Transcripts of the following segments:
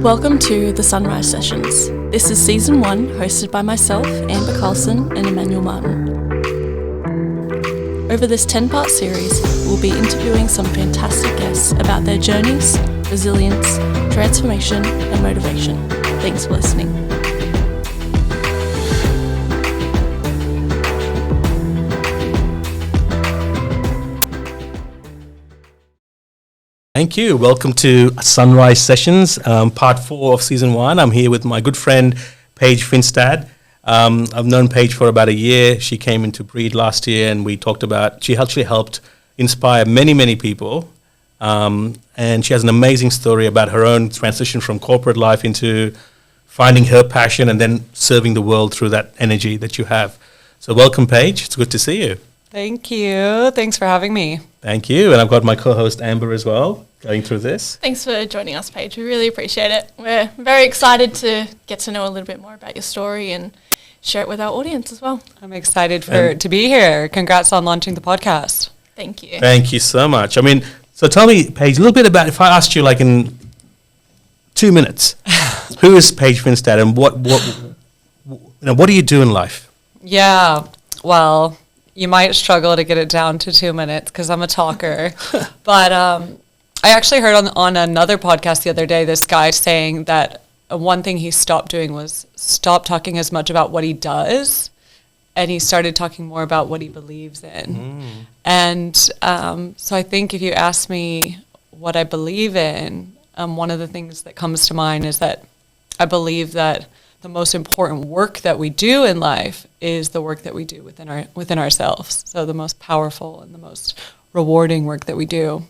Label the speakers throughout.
Speaker 1: Welcome to the Sunrise Sessions. This is Season 1, hosted by myself, Amber Carlson and Emmanuel Martin. Over this 10-part series, we'll be interviewing some fantastic guests about their journeys, resilience, transformation, and motivation. Thanks for listening.
Speaker 2: Thank you. Welcome to Sunrise Sessions, part 4 of Season 1. I'm here with my good friend, Paige Finstad. I've known Paige for about a year. She came into Breed last year, and we talked about, she actually helped inspire many, many people. And she has an amazing story about her own transition from corporate life into finding her passion and then serving the world through that energy that you have. So welcome, Paige. It's good to see you.
Speaker 3: Thank you. Thanks for having me.
Speaker 2: Thank you. And I've got my co-host Amber as well, going through this.
Speaker 1: Thanks for joining us, Paige. We really appreciate it. We're very excited to get to know a little bit more about your story and share it with our audience as well.
Speaker 3: I'm excited to be here. Congrats on launching the podcast.
Speaker 1: Thank you.
Speaker 2: Thank you so much. I mean, so tell me, Paige, a little bit about, if I asked you like in 2 minutes, who is Paige Finstad and what do you do in life?
Speaker 3: Yeah, well, you might struggle to get it down to 2 minutes because I'm a talker. But I actually heard on another podcast the other day, this guy saying that one thing he stopped doing was stop talking as much about what he does, and he started talking more about what he believes in. And so I think if you ask me what I believe in, one of the things that comes to mind is that I believe that the most important work that we do in life is the work that we do within ourselves. So the most powerful and the most rewarding work that we do.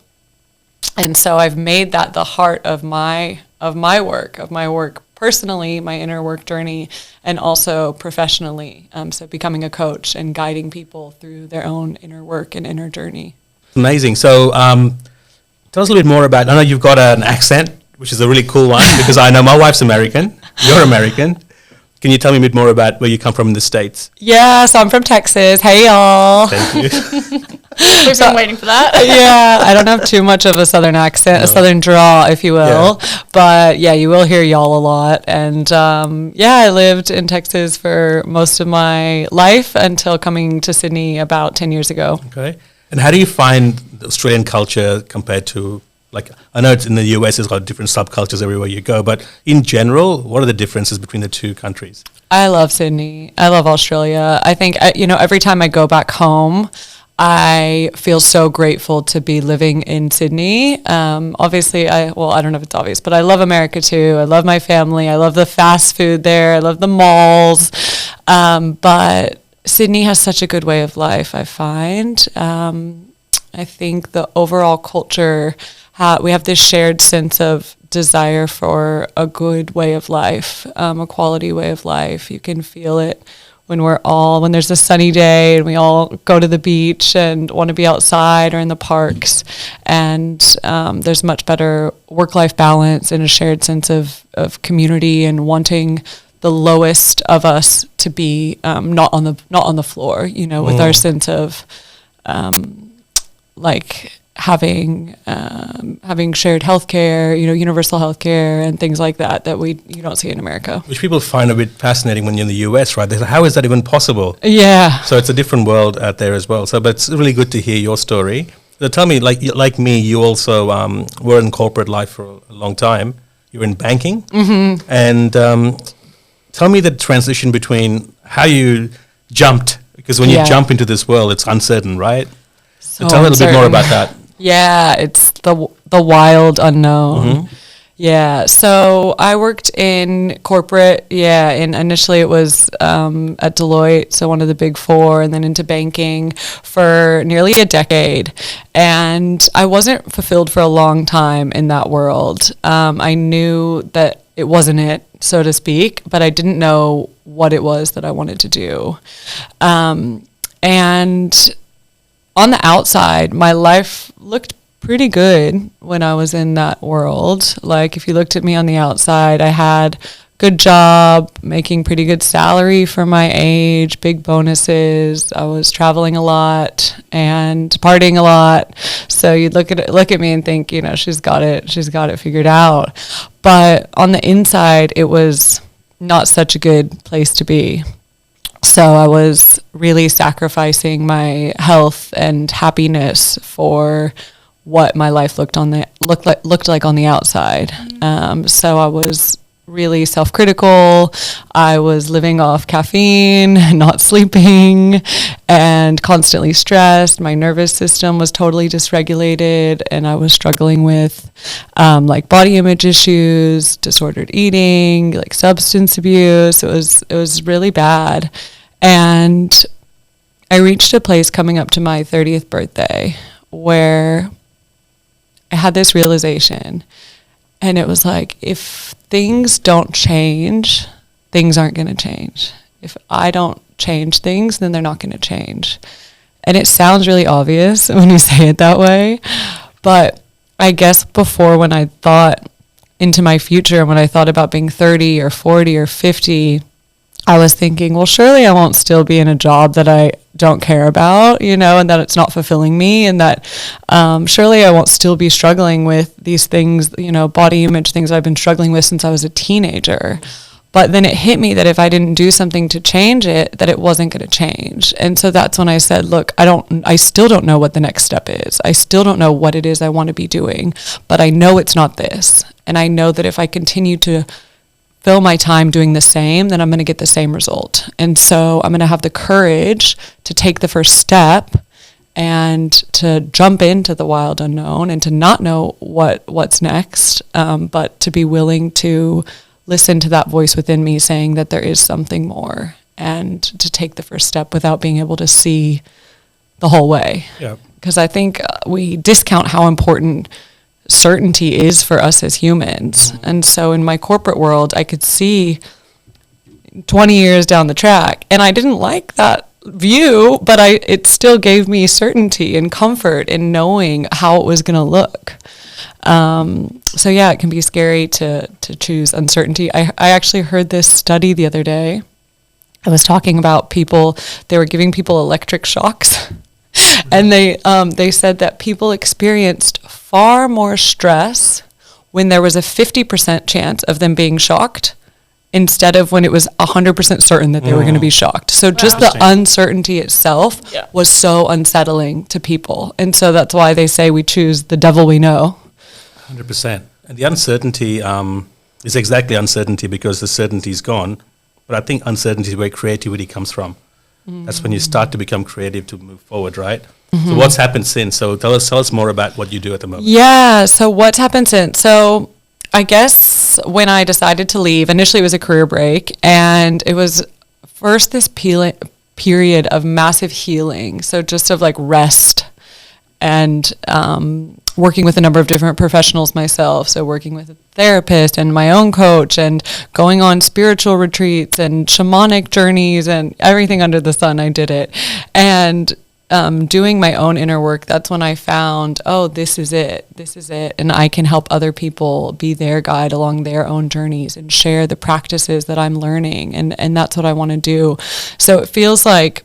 Speaker 3: And so I've made that the heart of my work personally, my inner work journey, and also professionally. So becoming a coach and guiding people through their own inner work and inner journey.
Speaker 2: Amazing. So tell us a little bit more about, I know you've got an accent, which is a really cool one, because I know my wife's American, you're American. Can you tell me a bit more about where you come from in the States?
Speaker 3: Yeah, so I'm from Texas. Hey, y'all.
Speaker 2: Thank you.
Speaker 1: We've been waiting for that.
Speaker 3: Yeah, I don't have too much of a Southern accent, a Southern draw, if you will. Yeah. But yeah, you will hear y'all a lot. And I lived in Texas for most of my life until coming to Sydney about 10 years ago.
Speaker 2: Okay. And how do you find the Australian culture compared to, like, I know it's in the US, there's got different subcultures everywhere you go, but in general, what are the differences between the two countries?
Speaker 3: I love Sydney. I love Australia. I think, every time I go back home, I feel so grateful to be living in Sydney. Obviously, I don't know if it's obvious, but I love America too. I love my family. I love the fast food there. I love the malls. But Sydney has such a good way of life, I find. I think the overall culture, we have this shared sense of desire for a good way of life, a quality way of life. You can feel it when there's a sunny day and we all go to the beach and want to be outside or in the parks. And there's much better work-life balance and a shared sense of community and wanting the lowest of us to be not on the floor, with our sense of having shared healthcare, universal healthcare and things like that you don't see in America.
Speaker 2: Which people find a bit fascinating when you're in the US, right? They say, how is that even possible?
Speaker 3: Yeah.
Speaker 2: So it's a different world out there as well. So, but it's really good to hear your story. So tell me, like me, you also were in corporate life for a long time. You were in banking. Mm-hmm. And tell me the transition between how you jumped, because when you jump into this world, it's uncertain, right? So tell me a little bit more about that. Yeah,
Speaker 3: it's the wild unknown. Mm-hmm. Yeah, so I worked in corporate, and initially it was at Deloitte, so one of the big four, and then into banking for nearly a decade. And I wasn't fulfilled for a long time in that world. I knew that it wasn't it, so to speak, but I didn't know what it was that I wanted to do. And on the outside, my life looked pretty good when I was in that world. Like, if you looked at me on the outside, I had good job, making pretty good salary for my age, big bonuses. I was traveling a lot and partying a lot. So you'd look at me and think, she's got it figured out. But on the inside, it was not such a good place to be. So I was really sacrificing my health and happiness for what my life looked like on the outside. So I was really self-critical. I was living off caffeine, not sleeping, and constantly stressed. My nervous system was totally dysregulated, and I was struggling with like body image issues, disordered eating, like substance abuse. It was really bad. And I reached a place coming up to my 30th birthday where I had this realization. And it was like, if things don't change, things aren't going to change. If I don't change things, then they're not going to change. And it sounds really obvious when you say it that way. But I guess before, when I thought into my future, when I thought about being 30 or 40 or 50, I was thinking, well, surely I won't still be in a job that I don't care about, and that it's not fulfilling me, and that surely I won't still be struggling with these things, body image things I've been struggling with since I was a teenager. But then it hit me that if I didn't do something to change it, that it wasn't going to change. And so that's when I said, look, I still don't know what the next step is. I still don't know what it is I want to be doing, but I know it's not this. And I know that if I continue to fill my time doing the same, then I'm going to get the same result. And so I'm going to have the courage to take the first step and to jump into the wild unknown and to not know what's next, but to be willing to listen to that voice within me saying that there is something more, and to take the first step without being able to see the whole way. Yeah. Because I think we discount how important certainty is for us as humans. Mm-hmm. And so in my corporate world, I could see 20 years down the track, and I didn't like that view, but it still gave me certainty and comfort in knowing how it was going to look. So yeah, it can be scary to choose uncertainty. I actually heard this study the other day. I was talking about they were giving people electric shocks. And they said that people experienced far more stress when there was a 50% chance of them being shocked instead of when it was 100% certain that they were going to be shocked. So just the uncertainty itself was so unsettling to people. And so that's why they say we choose the devil we know.
Speaker 2: 100%. And the uncertainty is exactly uncertainty, because the certainty is gone. But I think uncertainty is where creativity comes from. That's when you start to become creative to move forward, right? Mm-hmm. So what's happened since? So tell us more about what you do at the moment.
Speaker 3: Yeah, so what's happened since? So I guess when I decided to leave, initially it was a career break, and it was first this period of massive healing. So just of like rest and working with a number of different professionals myself. So working with a therapist and my own coach, and going on spiritual retreats and shamanic journeys and everything under the sun. I did it. And doing my own inner work, that's when I found, this is it. And I can help other people be their guide along their own journeys and share the practices that I'm learning. And that's what I want to do. So it feels like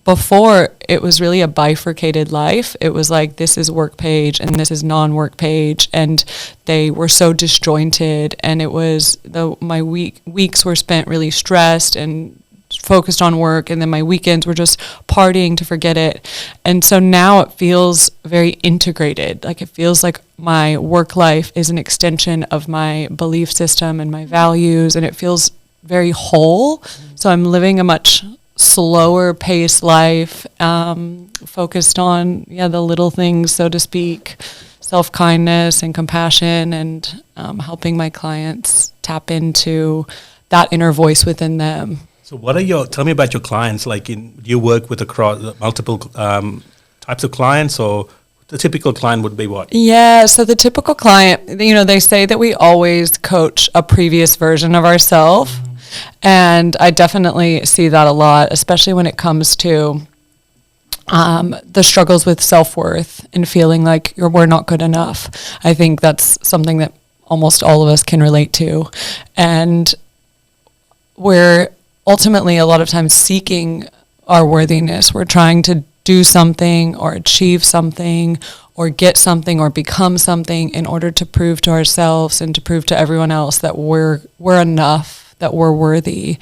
Speaker 3: before, it was really a bifurcated life. It was like, this is work Paige and this is non-work Paige, and they were so disjointed, and it was my weeks were spent really stressed and focused on work, and then my weekends were just partying to forget it. And so now it feels very integrated. Like, it feels like my work life is an extension of my belief system and my values, and it feels very whole. So I'm living a much slower paced life, focused on the little things, so to speak, self-kindness and compassion, and helping my clients tap into that inner voice within them.
Speaker 2: So tell me about your clients. Like, do you work with multiple types of clients, or the typical client would be what?
Speaker 3: Yeah, so the typical client, they say that we always coach a previous version of ourselves. Mm-hmm. And I definitely see that a lot, especially when it comes to the struggles with self-worth and feeling like we're not good enough. I think that's something that almost all of us can relate to. And we're ultimately a lot of times seeking our worthiness. We're trying to do something or achieve something or get something or become something in order to prove to ourselves and to prove to everyone else that we're enough, that we're worthy.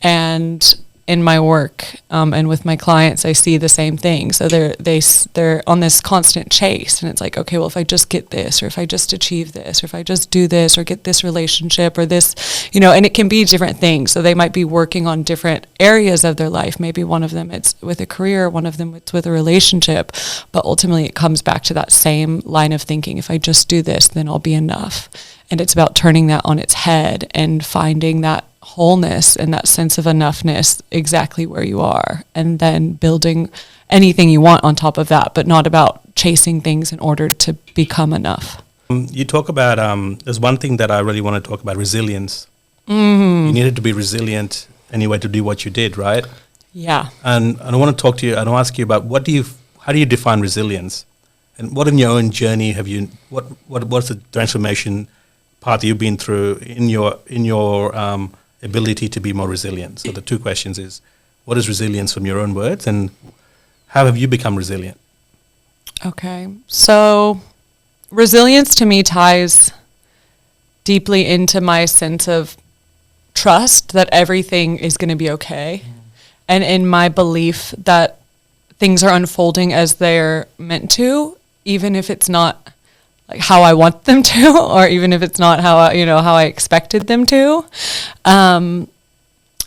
Speaker 3: And in my work and with my clients, I see the same thing. So they're on this constant chase, and it's like, okay, well, if I just get this, or if I just achieve this, or if I just do this, or get this relationship, or this, and it can be different things. So they might be working on different areas of their life. Maybe one of them it's with a career, one of them it's with a relationship, but ultimately it comes back to that same line of thinking. If I just do this, then I'll be enough. And it's about turning that on its head and finding that wholeness and that sense of enoughness exactly where you are, and then building anything you want on top of that, but not about chasing things in order to become enough.
Speaker 2: You talk about, there's one thing that I really want to talk about, resilience. Mm-hmm. You needed to be resilient anyway to do what you did, right?
Speaker 3: Yeah.
Speaker 2: And I want to talk to you, and I'll ask you about how do you define resilience? And what in your own journey what's the transformation path you've been through in your ability to be more resilient? So the two questions is, what is resilience from your own words, and how have you become resilient?
Speaker 3: Okay. So resilience to me ties deeply into my sense of trust that everything is going to be okay. And in my belief that things are unfolding as they're meant to, even if it's not like how I want them to, or even if it's not how I expected them to.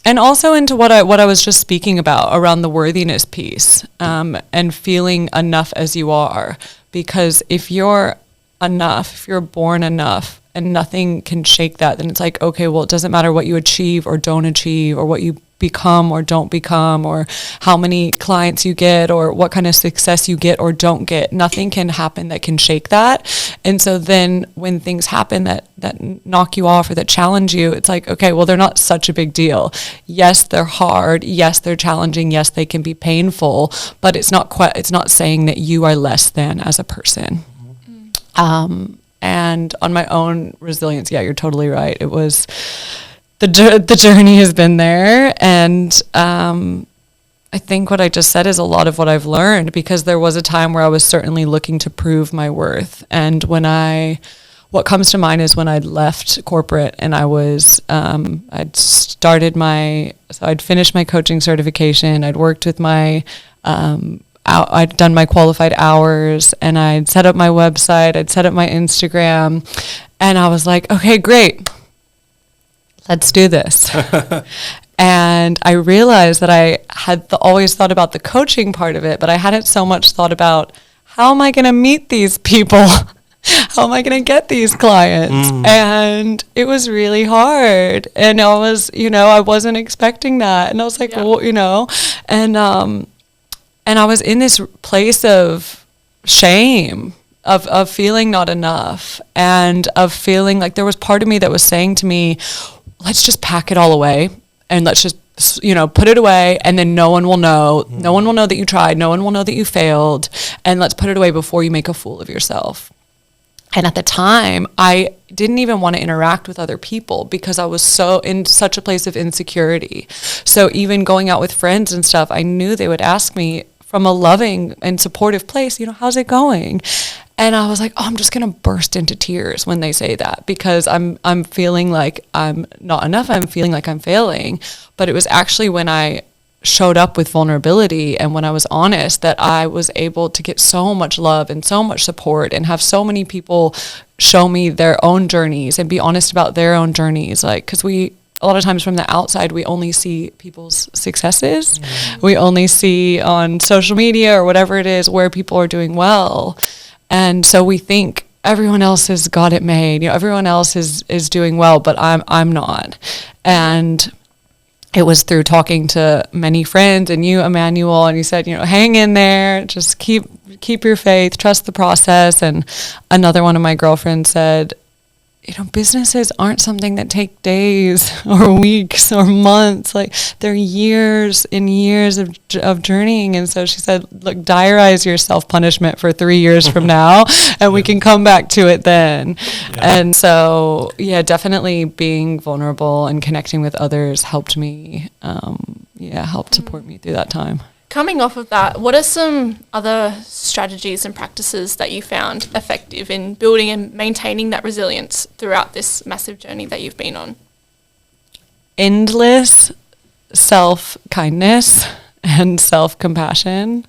Speaker 3: And also into what I was just speaking about around the worthiness piece, and feeling enough as you are. Because if you're enough, if you're born enough, and nothing can shake that, then it's like, okay, well, it doesn't matter what you achieve or don't achieve, or what you become or don't become, or how many clients you get, or what kind of success you get or don't get. Nothing can happen that can shake that. And so then when things happen that knock you off or that challenge you, it's like, okay, well, they're not such a big deal. Yes, they're hard. Yes, they're challenging. Yes, they can be painful, but it's not saying that you are less than as a person. Mm-hmm. And on my own resilience, yeah, you're totally right. It was the journey has been there, and I think what I just said is a lot of what I've learned, because there was a time where I was certainly looking to prove my worth. And what comes to mind is when I'd left corporate and I was, I'd finished my coaching certification. I'd worked with I'd done my qualified hours, and I'd set up my website. I'd set up my Instagram, and I was like, okay, great. Let's do this. And I realized that I had always thought about the coaching part of it, but I hadn't so much thought about, how am I going to meet these people? How am I going to get these clients? And it was really hard. And I wasn't expecting that. And I was like, well, and I was in this place of shame, of feeling not enough, and of feeling like there was part of me that was saying to me, let's just pack it all away, and let's just, put it away, and then no one will know. No one will know that you tried. No one will know that you failed. And let's put it away before you make a fool of yourself. And at the time, I didn't even want to interact with other people because I was so in such a place of insecurity. So even going out with friends and stuff, I knew they would ask me from a loving and supportive place, how's it going? And I was like, I'm just going to burst into tears when they say that, because I'm feeling like I'm not enough. I'm feeling like I'm failing. But it was actually when I showed up with vulnerability and when I was honest that I was able to get so much love and so much support, and have so many people show me their own journeys and be honest about their own journeys. Like, because a lot of times from the outside, we only see people's successes. Mm-hmm. We only see on social media or whatever it is where people are doing well. And so we think everyone else has got it made. Everyone else is doing well, but I'm not. And it was through talking to many friends and you, Emmanuel, and you said, hang in there, just keep your faith, trust the process. And another one of my girlfriends said, businesses aren't something that take days or weeks or months. Like, they're years and years of journeying. And so she said, look, diarize your self-punishment for 3 years from now, and we can come back to it then. Yeah. And so, definitely being vulnerable and connecting with others helped me, helped support me through that time.
Speaker 1: Coming off of that, what are some other strategies and practices that you found effective in building and maintaining that resilience throughout this massive journey that you've been on?
Speaker 3: Endless self-kindness and self-compassion,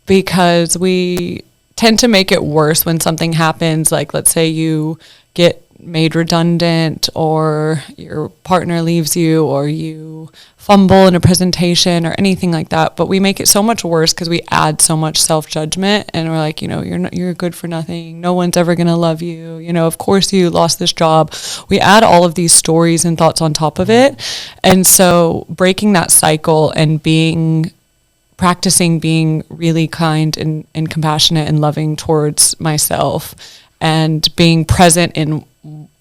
Speaker 3: because we tend to make it worse when something happens. Like, let's say you get made redundant, or your partner leaves you, or you fumble in a presentation or anything like that. But we make it so much worse because we add so much self-judgment, and we're like, you're good for nothing. No one's ever going to love you. Of course you lost this job. We add all of these stories and thoughts on top of it. And so breaking that cycle and practicing being really kind and compassionate and loving towards myself, and being present in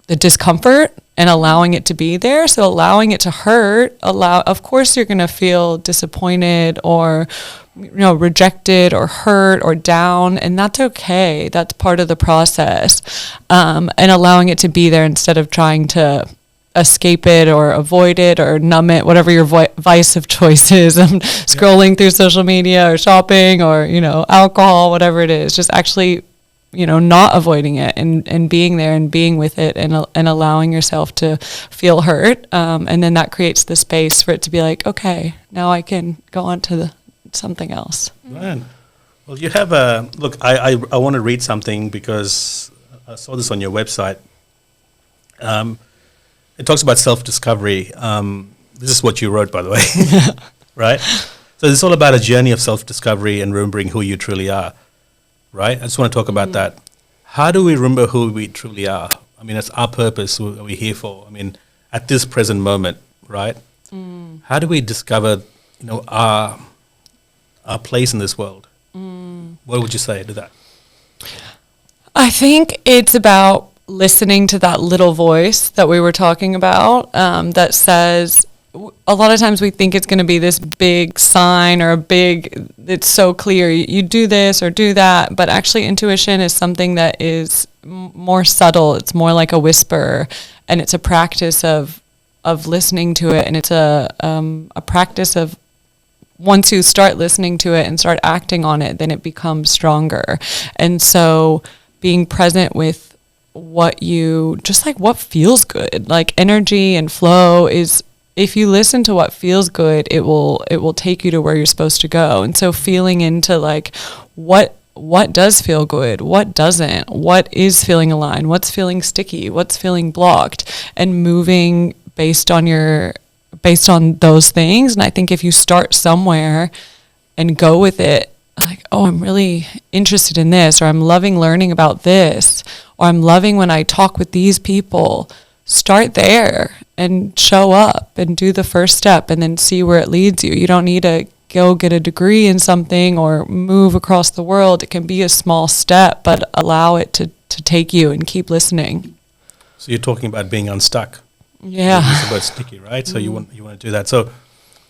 Speaker 3: the discomfort and allowing it to be there. So allowing it to hurt, of course you're going to feel disappointed or, rejected or hurt or down, and that's okay. That's part of the process. And allowing it to be there instead of trying to escape it or avoid it or numb it, whatever your vice of choice is. Scrolling through social media or shopping or, alcohol, whatever it is, just actually not avoiding it and being there and being with it and allowing yourself to feel hurt. And then that creates the space for it to be like, okay, now I can go on to something else.
Speaker 2: Man. Well, you have look, I want to read something because I saw this on your website. It talks about self-discovery. This is what you wrote, by the way, right? So it's all about a journey of self-discovery and remembering who you truly are. Right? I just want to talk about that. How do we remember who we truly are? I mean, that's our purpose, what we're here for. I mean, at this present moment, right? How do we discover, our place in this world? What would you say to that?
Speaker 3: I think it's about listening to that little voice that we were talking about, that says, a lot of times we think it's going to be this big sign or it's so clear, you do this or do that, but actually intuition is something that is more subtle. It's more like a whisper, and it's a practice of listening to it, and it's a practice of, once you start listening to it and start acting on it, then it becomes stronger. And so being present with what feels good, like energy and flow is, if you listen to what feels good, it will take you to where you're supposed to go. And so feeling into like what does feel good, what doesn't, what is feeling aligned, what's feeling sticky, what's feeling blocked, and moving based on those things. And I think if you start somewhere and go with it, like, oh, I'm really interested in this, or I'm loving learning about this, or I'm loving when I talk with these people, start there and show up and do the first step and then see where it leads you. You don't need to go get a degree in something or move across the world. It can be a small step, but allow it to take you and keep listening.
Speaker 2: So you're talking about being unstuck.
Speaker 3: Yeah.
Speaker 2: It's about sticky, right? So you want to do that. So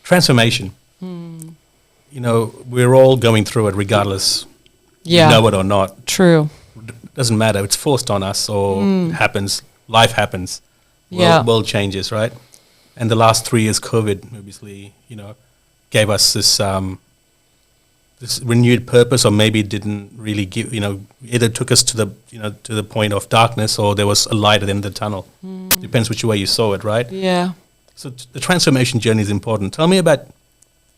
Speaker 2: transformation. We're all going through it regardless.
Speaker 3: Yeah.
Speaker 2: You know it or not.
Speaker 3: True.
Speaker 2: It doesn't matter. It's forced on us or it happens. Life happens. World changes, right? And the last 3 years, COVID, obviously, gave us this this renewed purpose, or maybe didn't really give, either took us to the point of darkness, or there was a light at the end of the tunnel. Depends which way you saw it, right?
Speaker 3: Yeah.
Speaker 2: So the transformation journey is important. Tell me about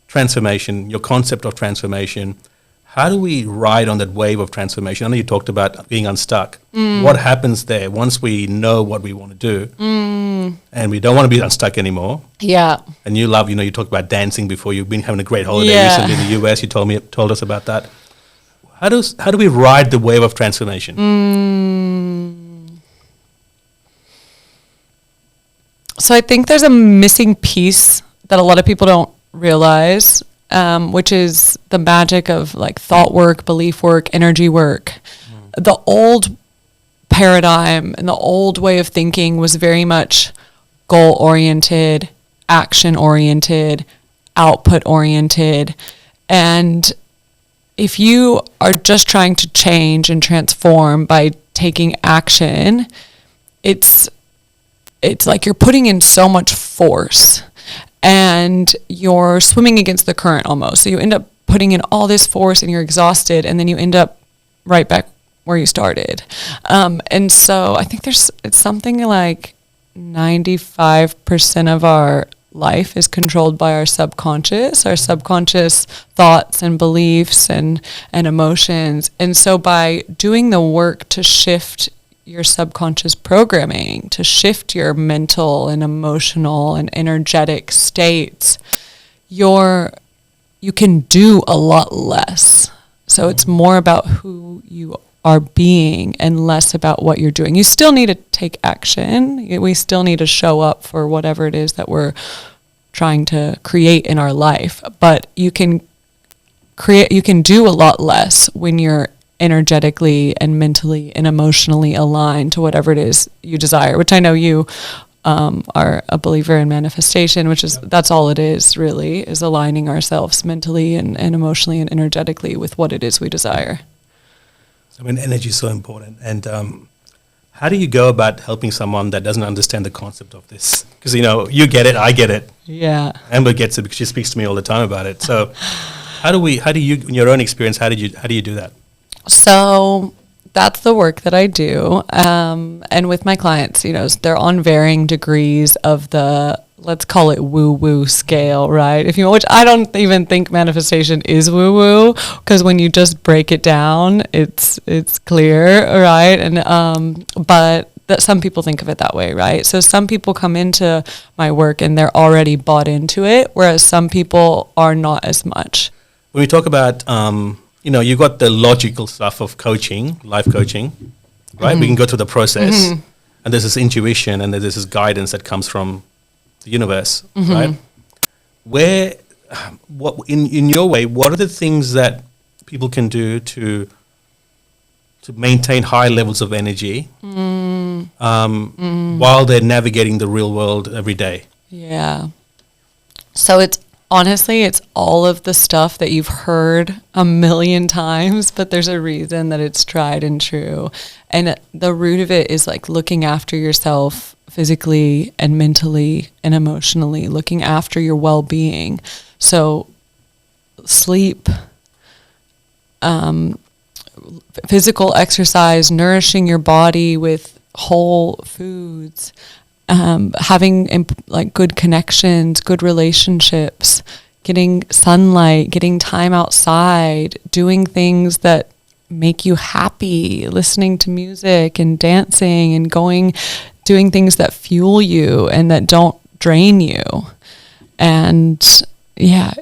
Speaker 2: transformation, your concept of transformation. How do we ride on that wave of transformation? I know you talked about being unstuck. What happens there once we know what we want to do and we don't want to be unstuck anymore?
Speaker 3: Yeah.
Speaker 2: And you love, you talked about dancing before. You've been having a great holiday recently in the US. You told us about that. How do we ride the wave of transformation?
Speaker 3: So I think there's a missing piece that a lot of people don't realize, which is the magic of like thought work, belief work, energy work. The old paradigm and the old way of thinking was very much goal oriented, action oriented, output oriented. And if you are just trying to change and transform by taking action, it's like you're putting in so much force and you're swimming against the current almost. So you end up putting in all this force and you're exhausted, and then you end up right back where you started. And so I think it's something like 95% of our life is controlled by our subconscious thoughts and beliefs and emotions. And so by doing the work to shift your subconscious programming, to shift your mental and emotional and energetic states, you can do a lot less. So it's more about who you are being and less about what you're doing. You still need to take action. We still need to show up for whatever it is that we're trying to create in our life. But you can do a lot less when you're energetically and mentally and emotionally aligned to whatever it is you desire, which I know you are a believer in manifestation, which is, that's all it is really, is aligning ourselves mentally and emotionally and energetically with what it is we desire.
Speaker 2: I mean, energy is so important. And how do you go about helping someone that doesn't understand the concept of this? Because, you get it, I get it.
Speaker 3: Yeah.
Speaker 2: Amber gets it because she speaks to me all the time about it. So how do you, in your own experience, how do you do that?
Speaker 3: So that's the work that I do. And with my clients, they're on varying degrees of the, let's call it woo-woo scale, right? Which I don't even think manifestation is woo-woo, because when you just break it down, it's clear, right? And but that some people think of it that way, right? So some people come into my work and they're already bought into it, whereas some people are not as much.
Speaker 2: When we talk about you got the logical stuff of coaching, life coaching, right? Mm-hmm. We can go through the process, mm-hmm. and there's this intuition and there's this guidance that comes from the universe, mm-hmm. right? What in your way, what are the things that people can do to maintain high levels of energy while they're navigating the real world every day?
Speaker 3: Yeah. So it's all of the stuff that you've heard a million times, but there's a reason that it's tried and true. And the root of it is like looking after yourself physically and mentally and emotionally, looking after your well-being. So sleep, physical exercise, nourishing your body with whole foods, having good connections, good relationships, getting sunlight, getting time outside, doing things that make you happy, listening to music and dancing and doing things that fuel you and that don't drain you. And yeah,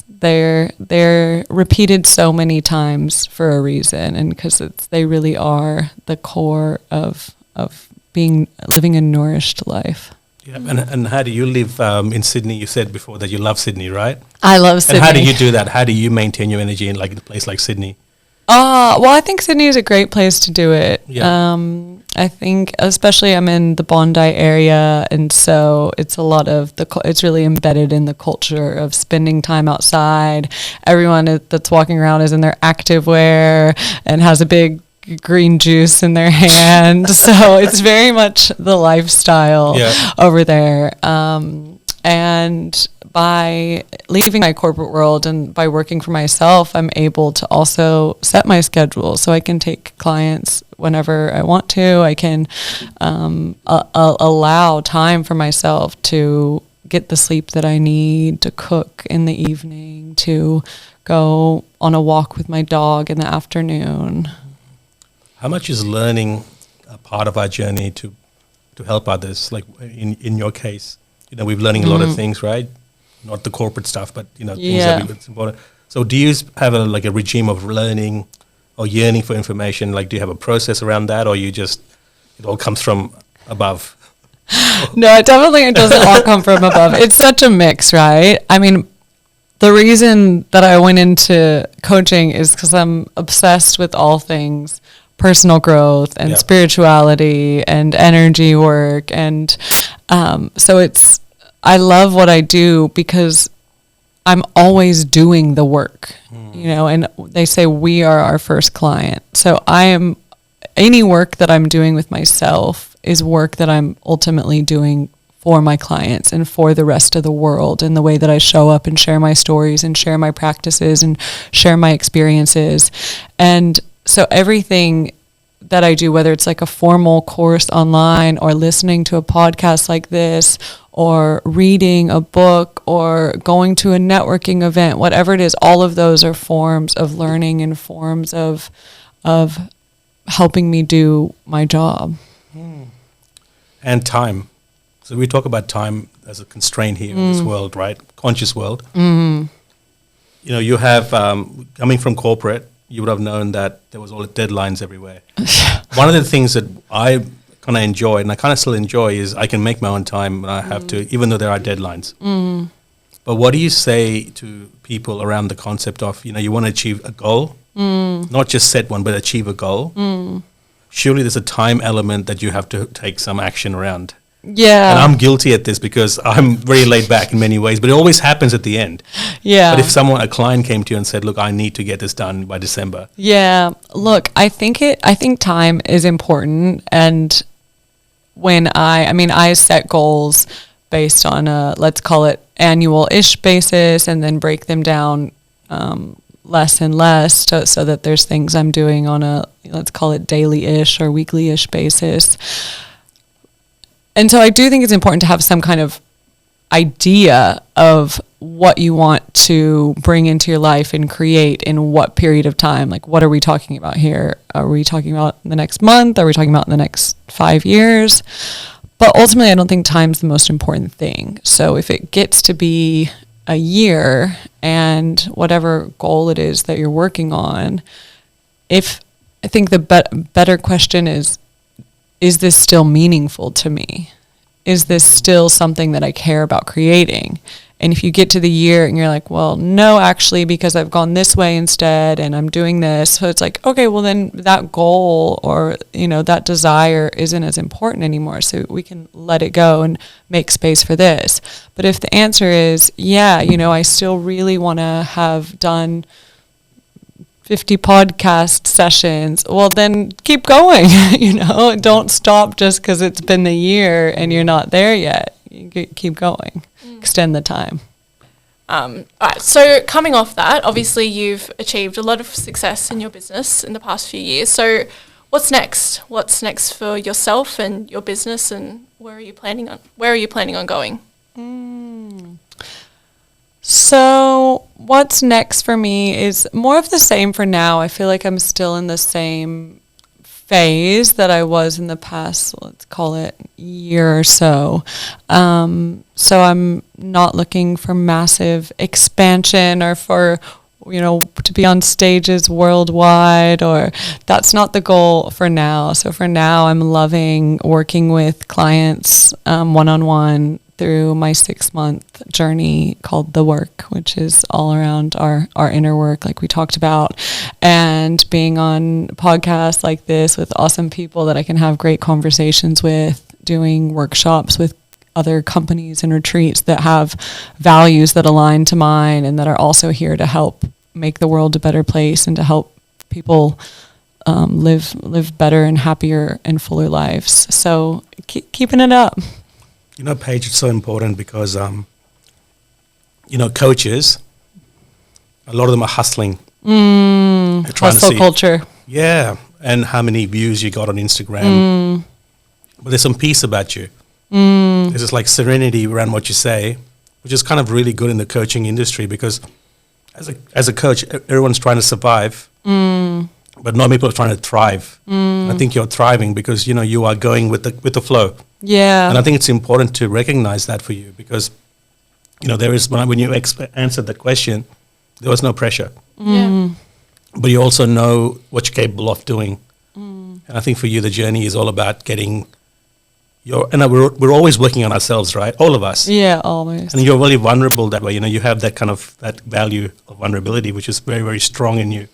Speaker 3: they're repeated so many times for a reason, and because they really are the core of living a nourished life.
Speaker 2: Yeah, and how do you live in Sydney? You said before that you love Sydney, right?
Speaker 3: I love Sydney.
Speaker 2: And how do you do that? How do you maintain your energy in a place like Sydney?
Speaker 3: Well, I think Sydney is a great place to do it. Yeah. I think, especially I'm in the Bondi area, and so it's a lot of it's really embedded in the culture of spending time outside. Everyone that's walking around is in their activewear and has a big green juice in their hand. So it's very much the lifestyle over there. And by leaving my corporate world and by working for myself, I'm able to also set my schedule so I can take clients whenever I want to. I can allow time for myself to get the sleep that I need, to cook in the evening, to go on a walk with my dog in the afternoon.
Speaker 2: How much is learning a part of our journey to help others? Like in your case, we're learning a lot of things, right? Not the corporate stuff, but things that it's important. So do you have a regime of learning or yearning for information? Like, do you have a process around that, or it all comes from above?
Speaker 3: No, it doesn't all come from above. It's such a mix, right? I mean, the reason that I went into coaching is because I'm obsessed with all things personal growth and spirituality and energy work. And so I love what I do because I'm always doing the work, you know, and they say we are our first client. So any work that I'm doing with myself is work that I'm ultimately doing for my clients and for the rest of the world, and the way that I show up and share my stories and share my practices and share my experiences. And so everything that I do, whether it's like a formal course online or listening to a podcast like this or reading a book or going to a networking event, whatever it is, all of those are forms of learning and forms of helping me do my job.
Speaker 2: And time. So we talk about time as a constraint here in this world, right? Conscious world. You know, you have, coming from corporate, you would have known that there was all the deadlines everywhere. One of the things that I kind of enjoy, and I kind of still enjoy, is I can make my own time when I have to, even though there are deadlines. But what do you say to people around the concept of, you know, you want to achieve a goal, not just set one, but achieve a goal? Surely there's a time element that you have to take some action around.
Speaker 3: Yeah.
Speaker 2: And I'm guilty at this because I'm very laid back in many ways, but it always happens at the end.
Speaker 3: Yeah.
Speaker 2: But if a client came to you and said, look, I need to get this done by December.
Speaker 3: Yeah. Look, I think time is important. And when I set goals based on let's call it annual-ish basis, and then break them down less and less so that there's things I'm doing on a, let's call it daily-ish or weekly-ish basis. And so I do think it's important to have some kind of idea of what you want to bring into your life and create in what period of time. Like, what are we talking about here? Are we talking about the next month? Are we talking about in the next 5 years? But ultimately, I don't think time's the most important thing. So if it gets to be a year and whatever goal it is that you're working on, I think the better question is this still meaningful to me? Is this still something that I care about creating? And if you get to the year and you're like, well, no, actually, because I've gone this way instead and I'm doing this. So it's like, okay, well then that goal or, you know, that desire isn't as important anymore. So we can let it go and make space for this. But if the answer is, yeah, you know, I still really want to have done 50 podcast sessions, well then keep going, you know, don't stop just because it's been the year and you're not there yet. You keep going, extend the time.
Speaker 1: All right, so coming off that, obviously you've achieved a lot of success in your business in the past few years. So what's next? What's next for yourself and your business, and where are you planning on going?
Speaker 3: So what's next for me is more of the same for now. I feel like I'm still in the same phase that I was in the past, let's call it year or so. So I'm not looking for massive expansion or for, you know, to be on stages worldwide, or that's not the goal for now. So for now, I'm loving working with clients one-on-one through my 6-month journey called The Work, which is all around our inner work, like we talked about, and being on podcasts like this with awesome people that I can have great conversations with, doing workshops with other companies and retreats that have values that align to mine and that are also here to help make the world a better place and to help people live better and happier and fuller lives. So keeping it up.
Speaker 2: You know, Paige, it's so important because, you know, coaches, a lot of them are hustling. They're trying
Speaker 3: Hustle
Speaker 2: to see,
Speaker 3: culture.
Speaker 2: Yeah, and how many views you got on Instagram. But there's some peace about you. There's this like serenity around what you say, which is kind of really good in the coaching industry because as a coach, everyone's trying to survive, but not many people are trying to thrive. I think you're thriving because, you know, you are going with the flow.
Speaker 3: Yeah.
Speaker 2: And I think it's important to recognize that for you because, you know, there is, when you answered the question, there was no pressure.
Speaker 1: Yeah.
Speaker 2: But you also know what you're capable of doing. And I think for you, the journey is all about getting we're always working on ourselves, right? All of us.
Speaker 3: Yeah, always.
Speaker 2: And you're really vulnerable that way. You know, you have that kind of, that value of vulnerability, which is very, very strong in you.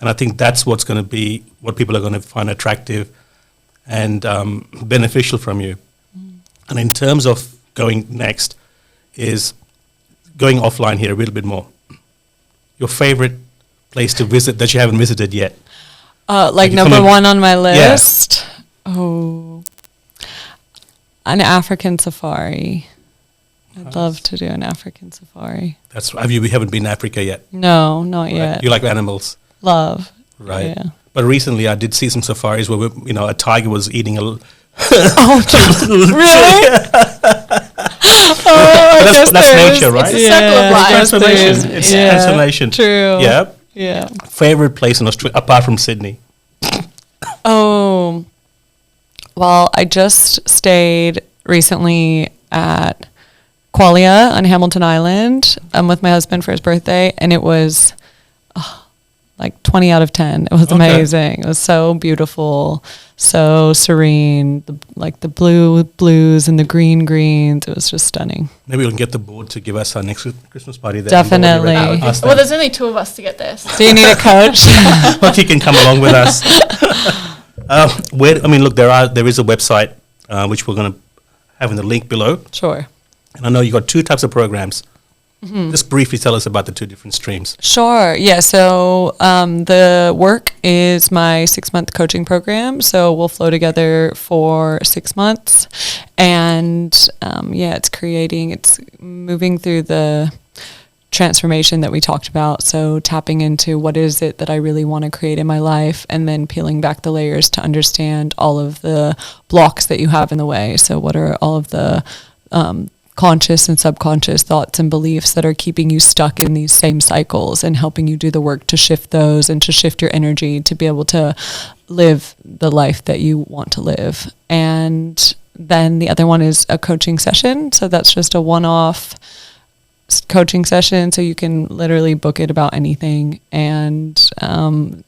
Speaker 2: And I think that's what's going to be what people are going to find attractive and beneficial from you. And in terms of going next, is going offline here a little bit more. Your favorite place to visit that you haven't visited yet?
Speaker 3: Like number one on my list? Yeah. Oh, an African safari. I'd love to do an African safari.
Speaker 2: We haven't been to Africa yet?
Speaker 3: No, not yet.
Speaker 2: You like animals?
Speaker 3: Love.
Speaker 2: Right.
Speaker 3: Yeah.
Speaker 2: But recently I did see some safaris where, a tiger was eating a...
Speaker 3: Really?
Speaker 2: That's nature, right?
Speaker 1: It's a circle of life.
Speaker 2: Transformation. It's transformation.
Speaker 3: True.
Speaker 2: Yeah.
Speaker 3: Yeah.
Speaker 2: Favorite place in Australia apart from Sydney?
Speaker 3: Oh, well, I just stayed recently at Qualia on Hamilton Island with my husband for his birthday, and it was like 20 out of 10. It was amazing. It was so beautiful, so serene, the blue blues and the green greens. It was just stunning.
Speaker 2: Maybe we'll get the board to give us our next Christmas party there.
Speaker 3: Definitely.
Speaker 1: Well, there's only 2 of us to get there. So.
Speaker 3: Do you need a coach?
Speaker 2: But you can come along with us. There is a website which we're going to have in the link below.
Speaker 3: Sure.
Speaker 2: And I know you got 2 types of programs. Mm-hmm. Just briefly tell us about the 2 different streams.
Speaker 3: Sure. Yeah. So the work is my 6-month coaching program. So we'll flow together for 6 months. And it's moving through the transformation that we talked about. So tapping into what is it that I really want to create in my life, and then peeling back the layers to understand all of the blocks that you have in the way. So what are all of the conscious and subconscious thoughts and beliefs that are keeping you stuck in these same cycles, and helping you do the work to shift those and to shift your energy to be able to live the life that you want to live. And then the other one is a coaching session. So that's just a one-off coaching session, so you can literally book it about anything, and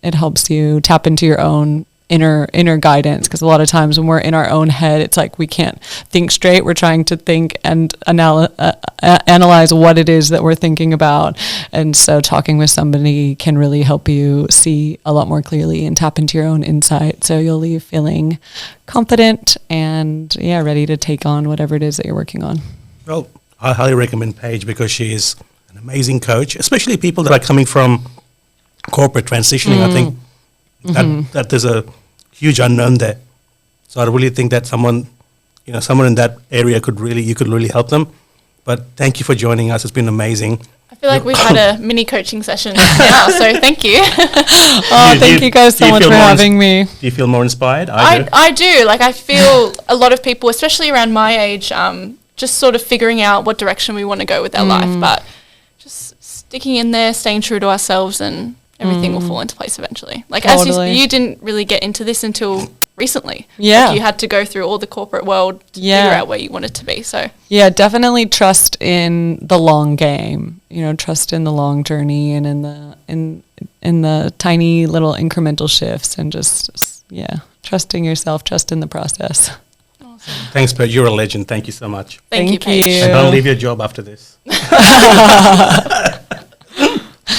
Speaker 3: it helps you tap into your own inner guidance, because a lot of times when we're in our own head, it's like we can't think straight. We're trying to think and analyze what it is that we're thinking about, and so talking with somebody can really help you see a lot more clearly and tap into your own insight, so you'll leave feeling confident and ready to take on whatever it is that you're working on.
Speaker 2: Well, I highly recommend Paige, because she is an amazing coach, especially people that are coming from corporate transitioning. I think that there's a huge unknown there. So I really think that someone in that area you could really help them. But thank you for joining us. It's been amazing.
Speaker 1: I feel like we've had a mini coaching session now, so thank you.
Speaker 3: Thank you guys so much for having me.
Speaker 2: Do you feel more inspired?
Speaker 1: I do. Like, I feel a lot of people, especially around my age, just sort of figuring out what direction we want to go with our life, but just sticking in there, staying true to ourselves, and everything will fall into place eventually. Like,
Speaker 3: totally.
Speaker 1: as you didn't really get into this until recently.
Speaker 3: Yeah.
Speaker 1: Like, you had to go through all the corporate world to figure out where you wanted to be. So
Speaker 3: yeah, definitely trust in the long game. Trust in the long journey, and in the tiny little incremental shifts, and just trusting yourself, trust in the process.
Speaker 2: Thanks, Paige. You're a legend. Thank you so much.
Speaker 1: Thank you, Paige.
Speaker 2: And don't leave your job after this.